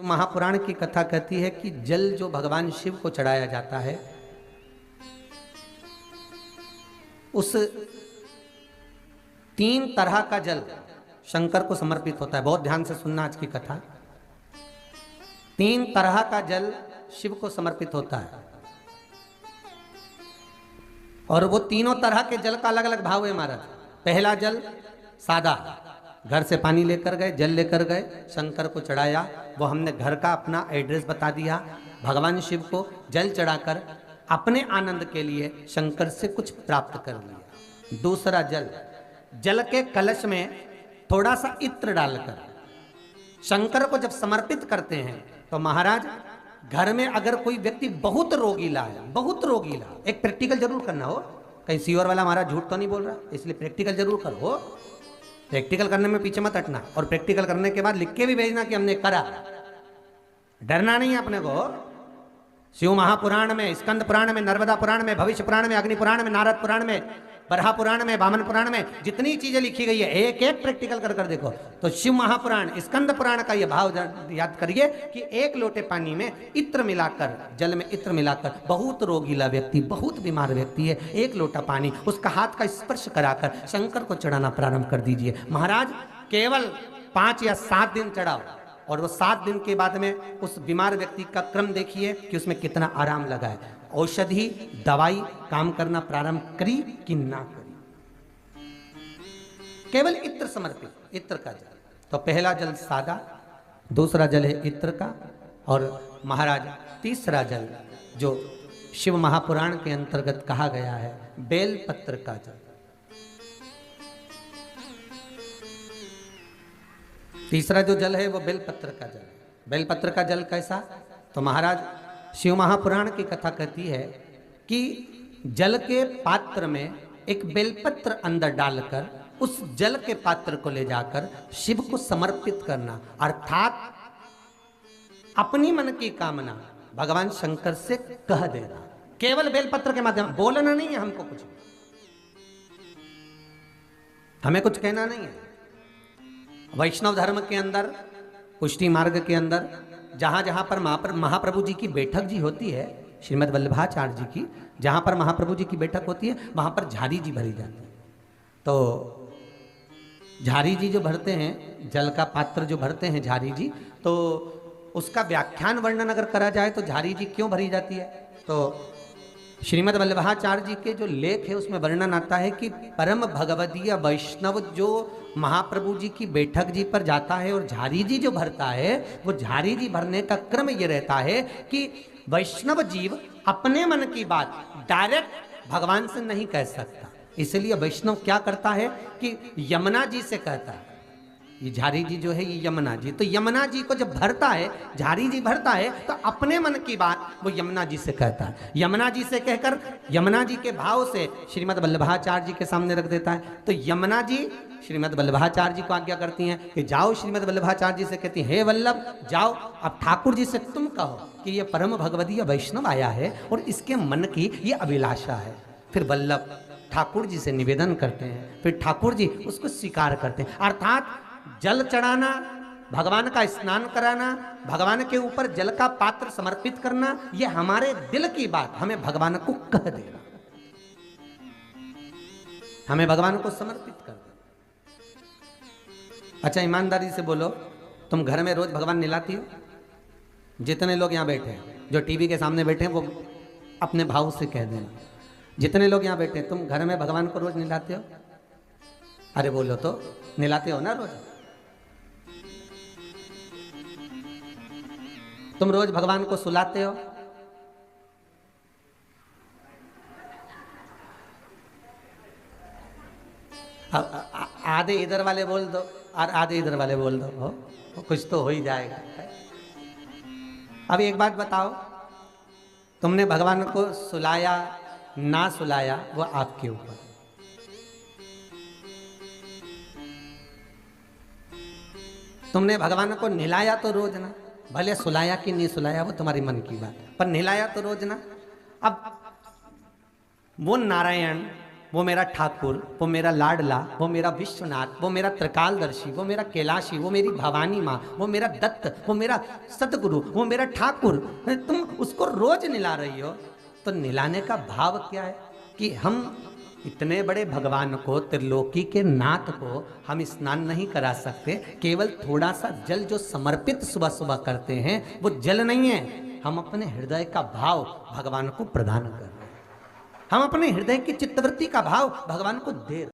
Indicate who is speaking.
Speaker 1: महापुराण की कथा कहती है कि जल जो भगवान शिव को चढ़ाया जाता है, उस 3 तरह का जल शंकर को समर्पित होता है। बहुत ध्यान से सुनना आज की कथा। 3 तरह का जल शिव को समर्पित होता है और वो तीनों तरह के जल का अलग अलग भाव है महाराज। पहला जल सादा, घर से पानी लेकर गए, जल लेकर गए, शंकर को चढ़ाया, वो हमने घर का अपना एड्रेस बता दिया, भगवान शिव को जल चढ़ाकर अपने आनंद के लिए शंकर से कुछ प्राप्त कर लिया। दूसरा जल, जल के कलश में थोड़ा सा इत्र डालकर शंकर को जब समर्पित करते हैं तो महाराज घर में अगर कोई व्यक्ति बहुत रोगीला है, बहुत रोगीला, एक प्रैक्टिकल जरूर करना हो, कहीं सीवर वाला महाराज झूठ तो नहीं बोल रहा, इसलिए प्रैक्टिकल जरूर करो। प्रैक्टिकल करने में पीछे मत हटना और प्रैक्टिकल करने के बाद लिख के भी भेजना कि हमने करा। डरना नहीं है अपने को। शिव महापुराण में, स्कंद पुराण में, नर्मदा पुराण में, भविष्य पुराण में, अग्नि पुराण में, नारद पुराण में, बरहा पुराण में, वामन पुराण में जितनी चीजें लिखी गई है एक एक प्रैक्टिकल कर कर देखो। तो शिव महापुराण, स्कंद पुराण का ये भाव याद करिए कि 1 लोटे पानी में इत्र मिलाकर, जल में इत्र मिलाकर, बहुत रोगीला व्यक्ति, बहुत बीमार व्यक्ति है, 1 लोटा पानी उसका हाथ का स्पर्श कराकर शंकर को चढ़ाना प्रारंभ कर दीजिए। महाराज केवल 5 या 7 दिन चढ़ाओ और वो 7 दिन के बाद में उस बीमार व्यक्ति का क्रम देखिए कि उसमें कितना आराम लगा है। औषधि दवाई काम करना प्रारंभ करी कि ना करी। केवल इत्र समर्पित, इत्र का जल। तो पहला जल सादा, दूसरा जल है इत्र का, और महाराज तीसरा जल जो शिव महापुराण के अंतर्गत कहा गया है, बेलपत्र का जल। तीसरा जो जल है वो बेलपत्र का जल। बेलपत्र का जल कैसा? तो महाराज शिव महापुराण की कथा कहती है कि जल के पात्र में एक बेलपत्र अंदर डालकर उस जल के पात्र को ले जाकर शिव को समर्पित करना, अर्थात अपनी मन की कामना भगवान शंकर से कह देना। केवल बेलपत्र के माध्यम, बोलना नहीं है हमको, कुछ हमें कुछ कहना नहीं है। वैष्णव धर्म के अंदर, पुष्टि मार्ग के अंदर जहां जहां पर महाप्रभु जी की बैठक जी होती है, श्रीमद् वल्लभाचार्य जी की, जहां पर महाप्रभु जी की बैठक होती है वहां पर झारी जी भरी जाती है। तो झारी जी जो भरते हैं, जल का पात्र जो भरते हैं झारी जी, तो उसका व्याख्यान वर्णन अगर करा जाए तो झारी जी क्यों भरी जाती है, तो श्रीमद् वल्लभाचार्य जी के जो लेख है उसमें वर्णन आता है कि परम भगवदीय वैष्णव जो महाप्रभु जी की बैठक जी पर जाता है और झारी जी जो भरता है, वो झारी जी भरने का क्रम ये रहता है कि वैष्णव जीव अपने मन की बात डायरेक्ट भगवान से नहीं कह सकता, इसलिए वैष्णव क्या करता है कि यमुना जी से कहता है। ये झारी जी जो है ये यमुना जी, तो यमुना जी को जब भरता है, झारी जी भरता है, तो अपने मन की बात वो यमुना जी से कहता है। यमुना जी से कहकर यमुना जी के भाव से श्रीमद् वल्लभाचार्य जी के सामने रख देता है। तो यमुना जी श्रीमद् वल्लभाचार्य जी को आज्ञा करती हैं कि जाओ, श्रीमद् वल्लभाचार्य जी से कहती हैं, हे वल्लभ जाओ, अब ठाकुर जी से तुम कहो कि ये परम भगवदीय वैष्णव आया है और इसके मन की ये अभिलाषा है। फिर वल्लभ ठाकुर जी से निवेदन करते हैं, फिर ठाकुर जी उसको स्वीकार करते हैं। अर्थात जल चढ़ाना, भगवान का स्नान कराना, भगवान के ऊपर जल का पात्र समर्पित करना, ये हमारे दिल की बात हमें भगवान को कह देना, हमें भगवान को समर्पित कर देना। अच्छा ईमानदारी से बोलो, तुम घर में रोज भगवान निलाती हो? जितने लोग यहाँ बैठे हैं, जो टीवी के सामने बैठे हैं, वो अपने भाव से कह देना। जितने लोग यहाँ बैठे हैं, तुम घर में भगवान को रोज निलाते हो? अरे बोलो तो, निलाते हो ना रोज? तुम रोज भगवान को सुलाते हो? आधे इधर वाले बोल दो और आधे इधर वाले बोल दो, हो कुछ तो हो ही जाएगा। अब एक बात बताओ, तुमने भगवान को सुलाया ना सुलाया वो आपके ऊपर। तुमने भगवान को नहलाया तो रोज ना, भले सुलाया कि नहीं सुलाया वो तुम्हारी मन की बात है, पर नहलाया तो रोज ना। अब वो नारायण वो मेरा ठाकुर, वो मेरा लाडला, वो मेरा विश्वनाथ, वो मेरा त्रिकालदर्शी, वो मेरा कैलाशी, वो मेरी भवानी माँ, वो मेरा दत्त, वो मेरा सतगुरु, वो मेरा ठाकुर, तुम उसको रोज निला रही हो। तो निलाने का भाव क्या है कि हम इतने बड़े भगवान को, त्रिलोकी के नाथ को हम स्नान नहीं करा सकते। केवल थोड़ा सा जल जो समर्पित सुबह सुबह करते हैं वो जल नहीं है, हम अपने हृदय का भाव भगवान को प्रदान कर रहे हैं। हम अपने हृदय की चित्तवृत्ति का भाव भगवान को दे रहे हैं।